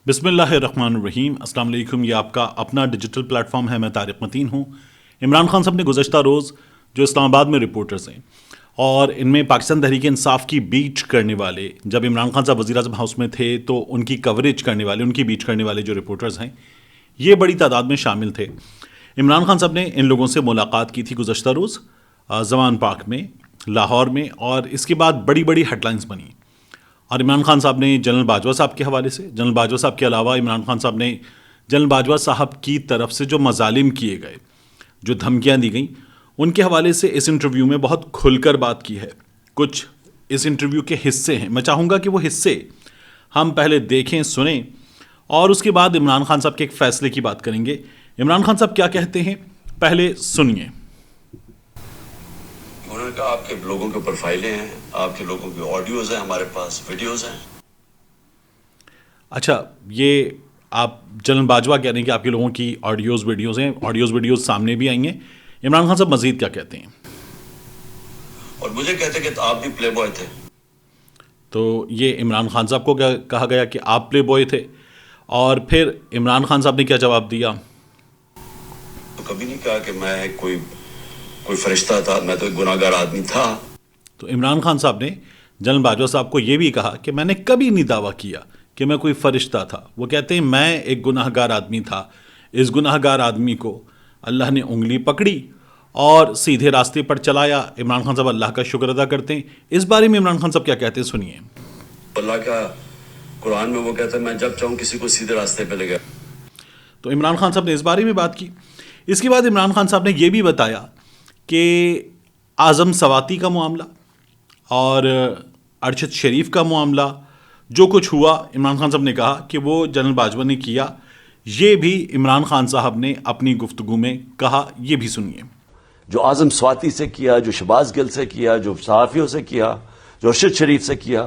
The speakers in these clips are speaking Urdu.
بسم اللہ الرحمن الرحیم. السلام علیکم. یہ آپ کا اپنا ڈیجیٹل پلیٹ فارم ہے. میں طارق متین ہوں. عمران خان صاحب نے گزشتہ روز جو اسلام آباد میں رپورٹرز ہیں اور ان میں پاکستان تحریک انصاف کی بیچ کرنے والے، جب عمران خان صاحب وزیر اعظم ہاؤس میں تھے تو ان کی کوریج کرنے والے، ان کی بیچ کرنے والے جو رپورٹرز ہیں، یہ بڑی تعداد میں شامل تھے. عمران خان صاحب نے ان لوگوں سے ملاقات کی تھی گزشتہ روز زمان پارک میں، لاہور میں، اور اس کے بعد بڑی بڑی ہیڈ لائنز بنی. اور عمران خان صاحب نے جنرل باجوہ صاحب کے حوالے سے، جنرل باجوہ صاحب کے علاوہ عمران خان صاحب نے جنرل باجوہ صاحب کی طرف سے جو مظالم کیے گئے، جو دھمکیاں دی گئیں، ان کے حوالے سے اس انٹرویو میں بہت کھل کر بات کی ہے. کچھ اس انٹرویو کے حصے ہیں، میں چاہوں گا کہ وہ حصے ہم پہلے دیکھیں، سنیں، اور اس کے بعد عمران خان صاحب کے ایک فیصلے کی بات کریں گے. عمران خان صاحب کیا کہتے ہیں پہلے سنیے. انہوں نے کہا آپ کے لوگوں کے اوپر فائلیں ہیں، آپ کے لوگوں کی آڈیوز ہیں، ہمارے پاس ویڈیوز ہیں. اچھا، یہ آپ جنرل باجوہ کہہ رہے ہیں کہ آپ کے لوگوں کی آڈیوز ویڈیوز ہیں، آڈیوز ویڈیوز سامنے بھی آئی ہیں. عمران خان صاحب مزید کیا کہتے ہیں؟ اور مجھے کہتے کہ آپ بھی پلے بوائے تھے. تو یہ عمران خان صاحب کو کہا گیا کہ آپ پلے بوائے تھے، اور پھر عمران خان صاحب نے کیا جواب دیا؟ تو کبھی نہیں کہا کہ میں کوئی فرشتہ تھا، میں تو ایک گناہ گار آدمی تھا. تو عمران خان صاحب نے جنرل باجوہ صاحب کو یہ بھی کہا کہ میں نے کبھی نہیں دعویٰ کیا کہ میں کوئی فرشتہ تھا. وہ کہتے ہیں میں ایک گناہ گار آدمی تھا. اس گناہ گار آدمی کو اللہ نے انگلی پکڑی اور سیدھے راستے پر چلایا. عمران خان صاحب اللہ کا شکر ادا کرتے ہیں. اس بارے میں عمران خان صاحب کیا کہتے ہیں سنیے. اللہ کا قرآن میں وہ کہتا ہے میں جب چاہوں کسی کو سیدھے راستے پہ لے گیا. تو عمران خان صاحب نے اس بارے میں بات کی. اس کے بعد عمران خان صاحب نے یہ بھی بتایا کہ اعظم سواتی کا معاملہ اور ارشد شریف کا معاملہ جو کچھ ہوا، عمران خان صاحب نے کہا کہ وہ جنرل باجوہ نے کیا. یہ بھی عمران خان صاحب نے اپنی گفتگو میں کہا. یہ بھی سنیے. جو اعظم سواتی سے کیا، جو شہباز گل سے کیا، جو صحافیوں سے کیا، جو ارشد شریف سے کیا.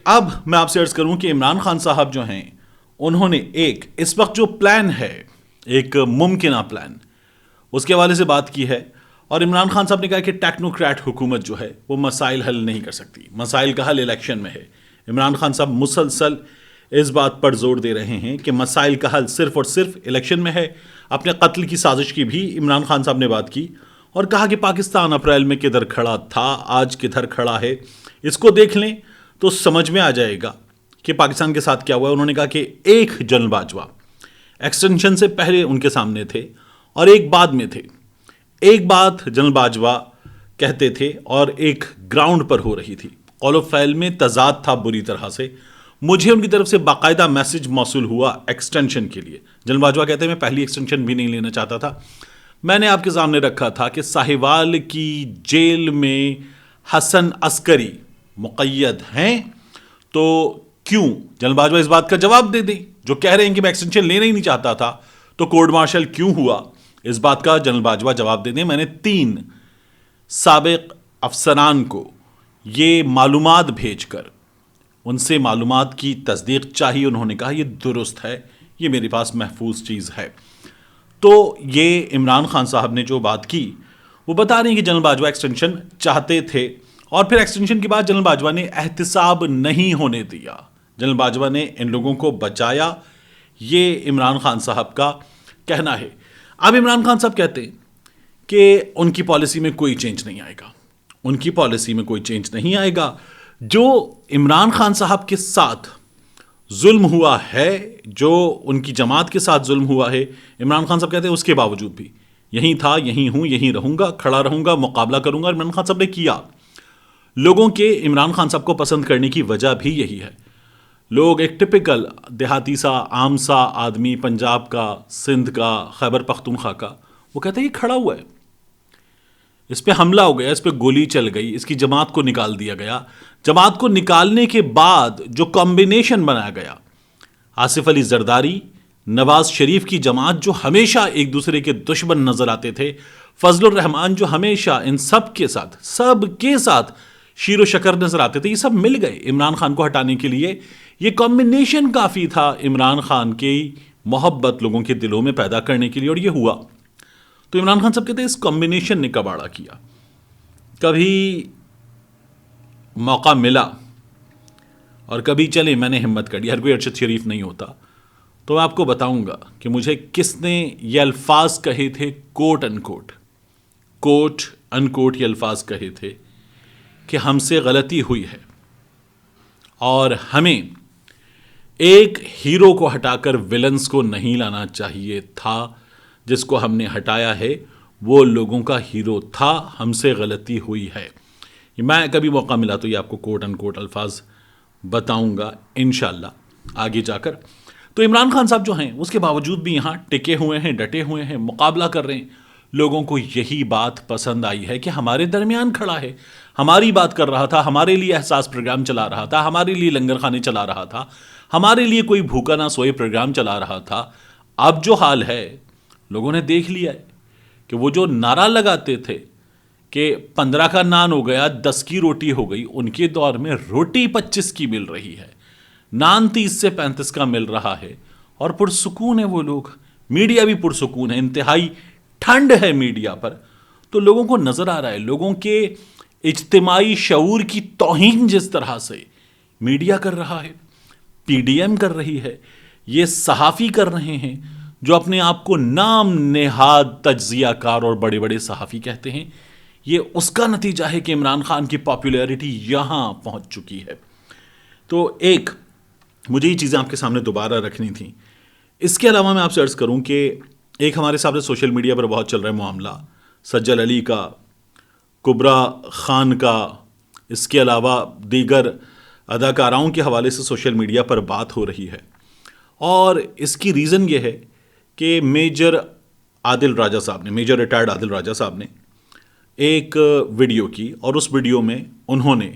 اب میں آپ سے عرض کروں کہ عمران خان صاحب جو ہیں، انہوں نے ایک اس وقت جو پلان ہے، ایک ممکنہ پلان، اس کے حوالے سے بات کی ہے. اور عمران خان صاحب نے کہا کہ ٹیکنوکریٹ حکومت جو ہے وہ مسائل حل نہیں کر سکتی. مسائل کا حل الیکشن میں ہے. عمران خان صاحب مسلسل اس بات پر زور دے رہے ہیں کہ مسائل کا حل صرف اور صرف الیکشن میں ہے. اپنے قتل کی سازش کی بھی عمران خان صاحب نے بات کی اور کہا کہ پاکستان اپریل میں کدھر کھڑا تھا، آج کدھر کھڑا ہے. اس کو دیکھ لیں تو سمجھ میں آ جائے گا کہ پاکستان کے ساتھ کیا ہوا ہے. انہوں نے کہا کہ ایک جنرل باجوہ ایکسٹینشن سے پہلے ان کے سامنے تھے اور ایک بعد میں تھے. ایک بات جنرل باجوہ کہتے تھے اور ایک گراؤنڈ پر ہو رہی تھی. قول و فعل میں تضاد تھا بری طرح سے. مجھے ان کی طرف سے باقاعدہ میسج موصول ہوا ایکسٹینشن کے لیے. جنرل باجوہ کہتے ہیں میں پہلی ایکسٹینشن بھی نہیں لینا چاہتا تھا. میں نے آپ کے سامنے رکھا تھا کہ ساہیوال کی جیل میں حسن عسکری مقید ہیں، تو کیوں جنرل باجوہ اس بات کا جواب دے دیں. جو کہہ رہے ہیں کہ میں ایکسٹینشن لینا ہی نہیں چاہتا تھا تو کورٹ مارشل کیوں ہوا، اس بات کا جنرل باجوہ جواب دے دیں. میں نے 3 سابق افسران کو یہ معلومات بھیج کر ان سے معلومات کی تصدیق چاہیے. انہوں نے کہا یہ درست ہے، یہ میرے پاس محفوظ چیز ہے. تو یہ عمران خان صاحب نے جو بات کی وہ بتا رہے ہیں کہ جنرل باجوہ ایکسٹینشن چاہتے تھے، اور پھر ایکسٹینشن کے بعد جنرل باجوہ نے احتساب نہیں ہونے دیا. جنرل باجوہ نے ان لوگوں کو بچایا. یہ عمران خان صاحب کا کہنا ہے. اب عمران خان صاحب کہتے ہیں کہ ان کی پالیسی میں کوئی چینج نہیں آئے گا. ان کی پالیسی میں کوئی چینج نہیں آئے گا. جو عمران خان صاحب کے ساتھ ظلم ہوا ہے، جو ان کی جماعت کے ساتھ ظلم ہوا ہے، عمران خان صاحب کہتے ہیں اس کے باوجود بھی یہیں تھا، یہیں ہوں، یہیں رہوں گا، کھڑا رہوں گا، مقابلہ کروں گا. عمران خان صاحب نے کیا. لوگوں کے عمران خان صاحب کو پسند کرنے کی وجہ بھی یہی ہے. لوگ ایک ٹپیکل دیہاتی سا، عام سا آدمی، پنجاب کا، سندھ کا، خیبر پختونخوا کا، وہ کہتا ہے یہ کھڑا ہوا ہے، اس پہ حملہ ہو گیا، اس پہ گولی چل گئی، اس کی جماعت کو نکال دیا گیا. جماعت کو نکالنے کے بعد جو کمبینیشن بنایا گیا، آصف علی زرداری، نواز شریف کی جماعت جو ہمیشہ ایک دوسرے کے دشمن نظر آتے تھے، فضل الرحمان جو ہمیشہ ان سب کے ساتھ شیر و شکر نظر آتے تھے، یہ سب مل گئے عمران خان کو ہٹانے کے لیے. یہ کمبینیشن کافی تھا عمران خان کی محبت لوگوں کے دلوں میں پیدا کرنے کے لیے، اور یہ ہوا. تو عمران خان صاحب کہتے ہیں اس کمبینیشن نے کباڑا کیا. کبھی موقع ملا اور کبھی چلے میں نے ہمت کر لی، ہر کوئی ارشد شریف نہیں ہوتا، تو میں آپ کو بتاؤں گا کہ مجھے کس نے یہ الفاظ کہے تھے، کوٹ ان کوٹ یہ الفاظ کہے تھے کہ ہم سے غلطی ہوئی ہے اور ہمیں ایک ہیرو کو ہٹا کر ویلنز کو نہیں لانا چاہیے تھا، جس کو ہم نے ہٹایا ہے وہ لوگوں کا ہیرو تھا، ہم سے غلطی ہوئی ہے۔ میں کبھی موقع ملا تو یہ آپ کو کوٹ ان کوٹ الفاظ بتاؤں گا انشاءاللہ آگے جا کر۔ تو عمران خان صاحب جو ہیں اس کے باوجود بھی یہاں ٹکے ہوئے ہیں، ڈٹے ہوئے ہیں، مقابلہ کر رہے ہیں۔ لوگوں کو یہی بات پسند آئی ہے کہ ہمارے درمیان کھڑا ہے، ہماری بات کر رہا تھا، ہمارے لیے احساس پروگرام چلا رہا تھا، ہمارے لیے لنگر خانے چلا رہا تھا، ہمارے لیے کوئی بھوکا نہ سوئے پروگرام چلا رہا تھا۔ اب جو حال ہے لوگوں نے دیکھ لیا ہے کہ وہ جو نعرہ لگاتے تھے کہ 15 کا نان ہو گیا 10 کی روٹی ہو گئی، ان کے دور میں روٹی 25 کی مل رہی ہے، نان 30 سے 35 کا مل رہا ہے، اور پرسکون ہے وہ لوگ، میڈیا بھی پرسکون ہے، انتہائی ٹھنڈ ہے میڈیا پر۔ تو لوگوں کو نظر آ رہا ہے لوگوں کے اجتماعی شعور کی توہین جس طرح سے میڈیا کر رہا ہے، پی ڈی ایم کر رہی ہے، یہ صحافی کر رہے ہیں جو اپنے آپ کو نام نہاد تجزیہ کار اور بڑے بڑے صحافی کہتے ہیں، یہ اس کا نتیجہ ہے کہ عمران خان کی پاپولیرٹی یہاں پہنچ چکی ہے۔ تو ایک مجھے یہ چیزیں آپ کے سامنے دوبارہ رکھنی تھیں۔ اس کے علاوہ میں آپ سے عرض کروں کہ ایک ہمارے سامنے سوشل میڈیا پر بہت چل رہا ہے معاملہ سجل علی کا، کبرا خان کا، اس کے علاوہ دیگر اداکاراؤں کے حوالے سے سوشل میڈیا پر بات ہو رہی ہے، اور اس کی ریزن یہ ہے کہ میجر ریٹائرڈ عادل راجہ صاحب نے ایک ویڈیو کی، اور اس ویڈیو میں انہوں نے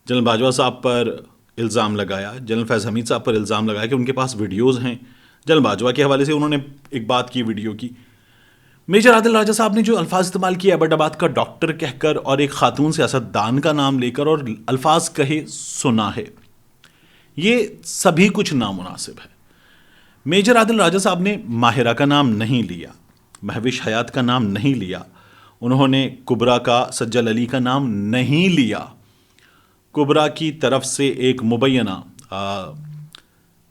جنرل باجوہ صاحب پر الزام لگایا، جنرل فیض حمید صاحب پر الزام لگایا کہ ان کے پاس ویڈیوز ہیں۔ جنرل باجوہ کے حوالے سے انہوں نے ایک بات کی، ویڈیو کی۔ میجر عادل راجہ صاحب نے جو الفاظ استعمال کیے ایبٹ آباد کا ڈاکٹر کہہ کر اور ایک خاتون سیاستدان کا نام لے کر اور الفاظ کہے سنا ہے، یہ سبھی کچھ نامناسب ہے۔ میجر عادل راجہ صاحب نے ماہرہ کا نام نہیں لیا، مہوش حیات کا نام نہیں لیا، انہوں نے کبرا کا، سجل علی کا نام نہیں لیا۔ کبرا کی طرف سے ایک مبینہ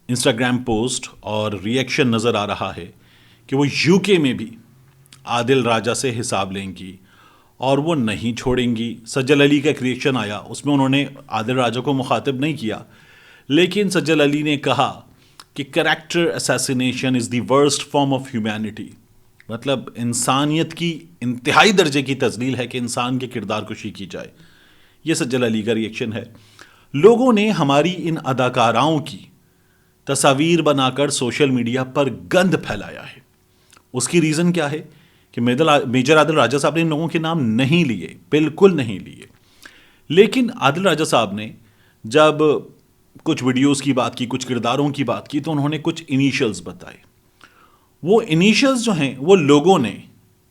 انسٹاگرام پوسٹ اور ری ایکشن نظر آ رہا ہے کہ وہ یو کے میں بھی عادل راجہ سے حساب لیں گی اور وہ نہیں چھوڑیں گی۔ سجل علی کا ایک ری ایکشن آیا، اس میں انہوں نے عادل راجہ کو مخاطب نہیں کیا، لیکن سجل علی نے کہا کہ character assassination is the worst form of humanity, مطلب انسانیت کی انتہائی درجے کی تذلیل ہے کہ انسان کے کردار کشی کی جائے۔ یہ سجل علی کا ری ایکشن ہے۔ لوگوں نے ہماری ان اداکاراؤں کی تصاویر بنا کر سوشل میڈیا پر گند پھیلایا ہے۔ اس کی ریزن کیا ہے کہ میجر عادل راجہ صاحب نے ان لوگوں کے نام نہیں لیے، بالکل نہیں لیے، لیکن عادل راجہ صاحب نے جب کچھ ویڈیوز کی بات کی، کچھ کرداروں کی بات کی، تو انہوں نے کچھ انیشلز بتائے۔ وہ انیشلز جو ہیں وہ لوگوں نے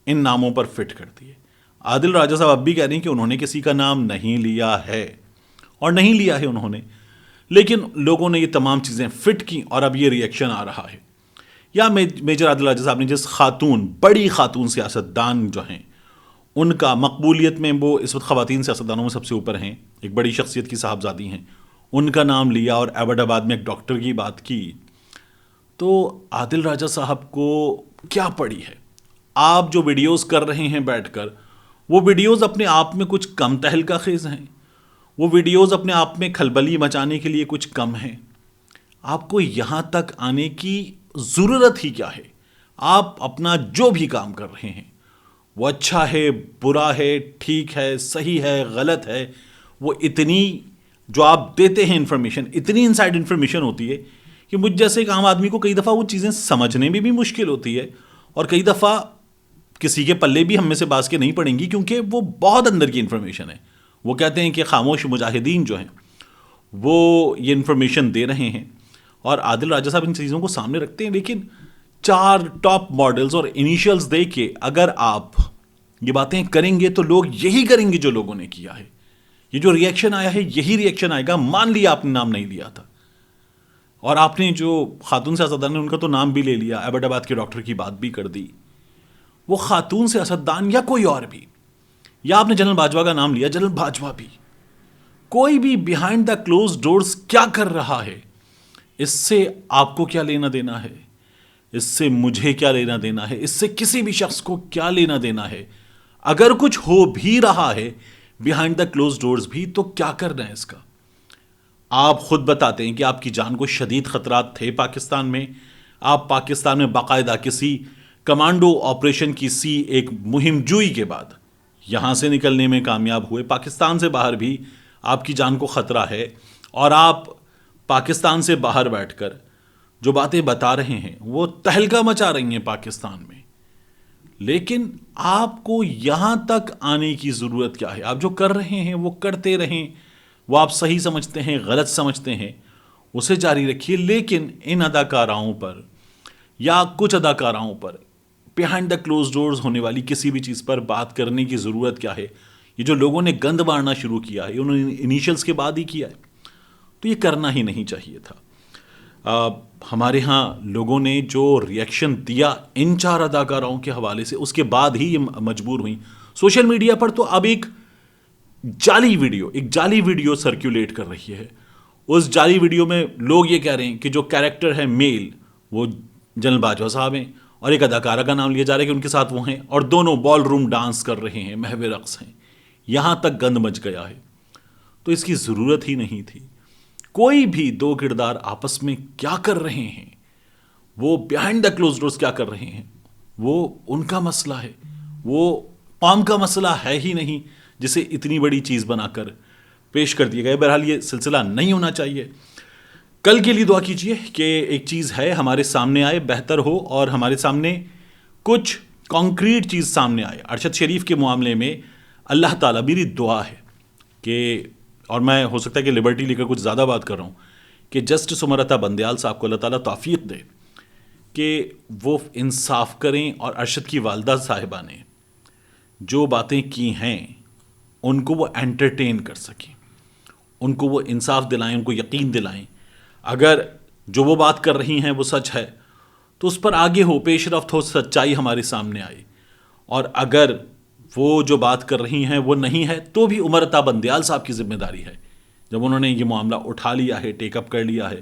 ان ناموں پر فٹ کر دیے۔ عادل راجہ صاحب اب بھی کہہ رہے ہیں کہ انہوں نے کسی کا نام نہیں لیا ہے، اور نہیں لیا ہے انہوں نے، لیکن لوگوں نے یہ تمام چیزیں فٹ کی اور اب یہ ری ایکشن آ رہا ہے۔ یا میجر عادل راجہ صاحب نے جس خاتون، بڑی خاتون سیاستدان جو ہیں، ان کا مقبولیت میں وہ اس وقت خواتین سیاستدانوں میں سب سے اوپر ہیں، ایک بڑی شخصیت کی صاحبزادی ہیں، ان کا نام لیا اور ایبٹ آباد میں ایک ڈاکٹر کی بات کی، تو عادل راجہ صاحب کو کیا پڑی ہے؟ آپ جو ویڈیوز کر رہے ہیں بیٹھ کر، وہ ویڈیوز اپنے آپ میں کچھ کم تہلکہ خیز ہیں، وہ ویڈیوز اپنے آپ میں کھلبلی مچانے کے لیے کچھ کم ہیں۔ آپ کو یہاں تک آنے کی ضرورت ہی کیا ہے؟ آپ اپنا جو بھی کام کر رہے ہیں وہ اچھا ہے، برا ہے، ٹھیک ہے، صحیح ہے، غلط ہے، وہ اتنی جو آپ دیتے ہیں انفارمیشن، اتنی انسائڈ انفارمیشن ہوتی ہے کہ مجھ جیسے ایک عام آدمی کو کئی دفعہ وہ چیزیں سمجھنے میں بھی مشکل ہوتی ہے، اور کئی دفعہ کسی کے پلے بھی ہم میں سے باز کے نہیں پڑیں گی، کیونکہ وہ بہت اندر کی انفارمیشن ہے۔ وہ کہتے ہیں کہ خاموش مجاہدین جو ہیں وہ یہ انفارمیشن دے رہے ہیں، اور عادل راجہ صاحب ان چیزوں کو سامنے رکھتے ہیں، لیکن 4 ٹاپ ماڈلز اور انیشلز دے کے اگر آپ یہ باتیں کریں گے تو لوگ یہی کریں گے جو لوگوں نے کیا ہے۔ یہ جو ری ایکشن آیا ہے یہی ری ایکشن آئے گا۔ مان لیا آپ نے نام نہیں لیا تھا، اور آپ نے جو خاتون سیاستدان نے ان کا تو نام بھی لے لیا، ایبٹ آباد کے ڈاکٹر کی بات بھی کر دی، وہ خاتون سیاستدان یا کوئی اور بھی، یا آپ نے جنرل باجوہ کا نام لیا، جنرل باجوہ بھی، کوئی بھی بیہائنڈ دا کلوز ڈورز کیا کر رہا ہے، اس سے آپ کو کیا لینا دینا ہے، اس سے مجھے کیا لینا دینا ہے، اس سے کسی بھی شخص کو کیا لینا دینا ہے. اگر کچھ ہو بھی رہا ہے بیہائنڈ دا کلوز ڈورز بھی، تو کیا کرنا ہے اس کا؟ آپ خود بتاتے ہیں کہ آپ کی جان کو شدید خطرات تھے پاکستان میں. آپ پاکستان میں باقاعدہ کسی کمانڈو آپریشن کی ایک مہم جوئی کے بعد یہاں سے نکلنے میں کامیاب ہوئے. پاکستان سے باہر بھی آپ کی جان کو خطرہ ہے، اور آپ پاکستان سے باہر بیٹھ کر جو باتیں بتا رہے ہیں وہ تہلکہ مچا رہی ہیں پاکستان میں. لیکن آپ کو یہاں تک آنے کی ضرورت کیا ہے؟ آپ جو کر رہے ہیں وہ کرتے رہیں. وہ آپ صحیح سمجھتے ہیں، غلط سمجھتے ہیں، اسے جاری رکھیے. لیکن ان اداکاراؤں پر یا کچھ اداکاراؤں پر بیہائنڈ دا کلوز ڈورز ہونے والی کسی بھی چیز پر بات کرنے کی ضرورت کیا ہے؟ یہ جو لوگوں نے گند مارنا شروع کیا ہے، انہوں نے انیشلز کے بعد ہی کیا ہے، تو یہ کرنا ہی نہیں چاہیے تھا. ہمارے ہاں لوگوں نے جو ریئیکشن دیا ان 4 اداکاراؤں کے حوالے سے، اس کے بعد ہی یہ مجبور ہوئیں. سوشل میڈیا پر تو اب ایک جعلی ویڈیو سرکولیٹ کر رہی ہے. اس جعلی ویڈیو میں لوگ یہ کہہ رہے ہیں کہ جو کیریکٹر ہے میل وہ جنرل باجوہ صاحب ہیں، اور ایک اداکارہ کا نام لیا جا رہا ہے کہ ان کے ساتھ وہ ہیں، اور دونوں بال روم ڈانس کر رہے ہیں، محو رقص ہیں. یہاں تک گند مچ گیا ہے. تو اس کی ضرورت ہی نہیں تھی. کوئی بھی 2 کردار آپس میں کیا کر رہے ہیں، وہ بیہائنڈ دا کلوز ڈورز کیا کر رہے ہیں، وہ ان کا مسئلہ ہے. وہ قوم کا مسئلہ ہے ہی نہیں جسے اتنی بڑی چیز بنا کر پیش کر دیا گیا. بہرحال یہ سلسلہ نہیں ہونا چاہیے. کل کے لیے دعا کیجیے کہ ایک چیز ہے ہمارے سامنے آئے، بہتر ہو، اور ہمارے سامنے کچھ کانکریٹ چیز سامنے آئے. ارشد شریف کے معاملے میں اللہ تعالیٰ، میری دعا ہے کہ، اور میں ہو سکتا ہے کہ لبرٹی لے کر کچھ زیادہ بات کر رہا ہوں، کہ جسٹس عمر عطا بندیال صاحب کو اللہ تعالیٰ توفیق دے کہ وہ انصاف کریں، اور ارشد کی والدہ صاحبہ نے جو باتیں کی ہیں ان کو وہ انٹرٹین کر سکیں، ان کو وہ انصاف دلائیں، ان کو یقین دلائیں. اگر جو وہ بات کر رہی ہیں وہ سچ ہے تو اس پر آگے ہو، پیش رفت ہو، سچائی ہمارے سامنے آئے. اور اگر وہ جو بات کر رہی ہیں وہ نہیں ہے تو بھی عمر عطا بندیال صاحب کی ذمہ داری ہے، جب انہوں نے یہ معاملہ اٹھا لیا ہے، ٹیک اپ کر لیا ہے،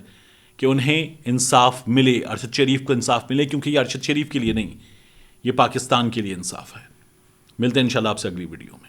کہ انہیں انصاف ملے، ارشد شریف کو انصاف ملے. کیونکہ یہ ارشد شریف کے لیے نہیں، یہ پاکستان کے لیے انصاف ہے. ملتے ہیں انشاءاللہ آپ سے اگلی ویڈیو میں.